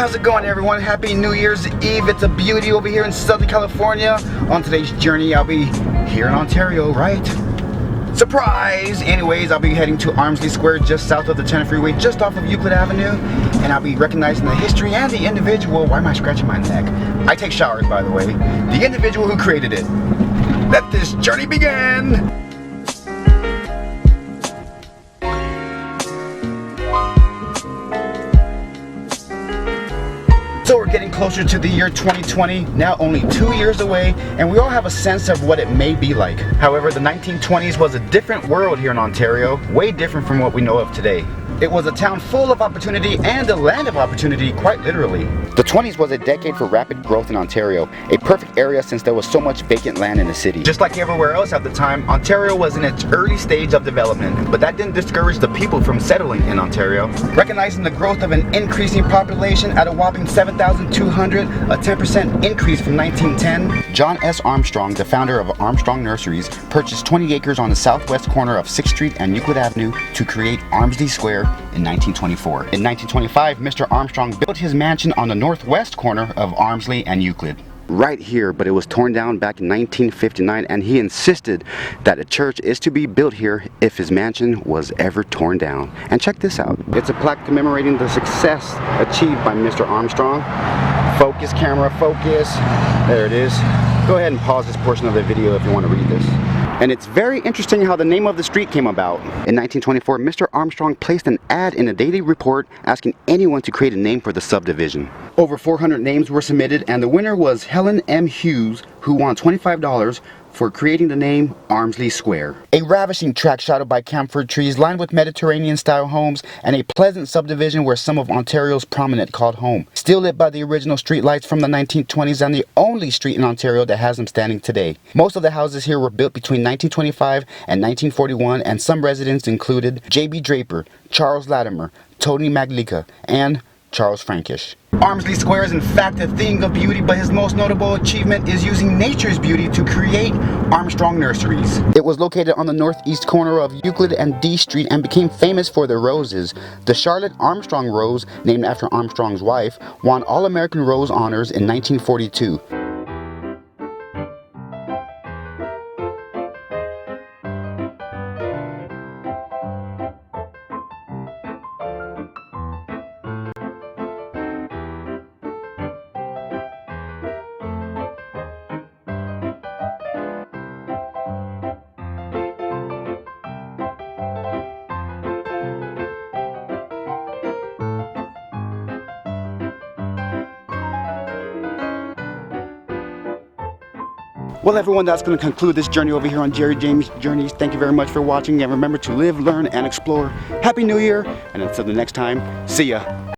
how's it going, everyone? Happy New Year's Eve. It's a beauty over here in Southern California. On today's journey, I'll be here in Ontario, right? Surprise! Anyways, I'll be heading to Armsley Square just south of the 10 freeway, just off of Euclid Avenue, and I'll be recognizing the history and the individual. Why am I scratching my neck? I take showers, by the way. The individual who created it. Let this journey begin! So we're getting closer to the year 2020, now only 2 years away, and we all have a sense of what it may be like. However, the 1920s was a different world here in Ontario, way different from what we know of today. It was a town full of opportunity and a land of opportunity, quite literally. The 20s was a decade for rapid growth in Ontario, a perfect area since there was so much vacant land in the city. Just like everywhere else at the time, Ontario was in its early stage of development, but that didn't discourage the people from settling in Ontario. Recognizing the growth of an increasing population at a whopping 7,200, a 10% increase from 1910, John S. Armstrong, the founder of Armstrong Nurseries, purchased 20 acres on the southwest corner of 6th Street and Euclid Avenue to create Armsley Square in 1924. In 1925, Mr. Armstrong built his mansion on the northwest corner of Armsley and Euclid. Right here, but it was torn down back in 1959, and he insisted that a church is to be built here if his mansion was ever torn down. And check this out. It's a plaque commemorating the success achieved by Mr. Armstrong. Focus, camera, focus. There it is. Go ahead and pause this portion of the video if you want to read this. And it's very interesting how the name of the street came about. In 1924, Mr. Armstrong placed an ad in a daily report asking anyone to create a name for the subdivision. Over 400 names were submitted, and the winner was Helen M. Hughes, who won $25 for creating the name Armsley Square. A ravishing tract shadowed by camphor trees lined with Mediterranean-style homes, and a pleasant subdivision where some of Ontario's prominent called home. Still lit by the original street lights from the 1920s, and the only street in Ontario that has them standing today. Most of the houses here were built between 1925 and 1941, and some residents included J.B. Draper, Charles Latimer, Tony Maglica, and Charles Frankish. Armsley Square is in fact a thing of beauty, but his most notable achievement is using nature's beauty to create Armstrong Nurseries. It was located on the northeast corner of Euclid and D Street and became famous for their roses. The Charlotte Armstrong Rose, named after Armstrong's wife, won All-American Rose honors in 1942. Well, everyone, that's going to conclude this journey over here on Jerry James Journeys. Thank you very much for watching, and remember to live, learn, and explore. Happy New Year, and until the next time, see ya.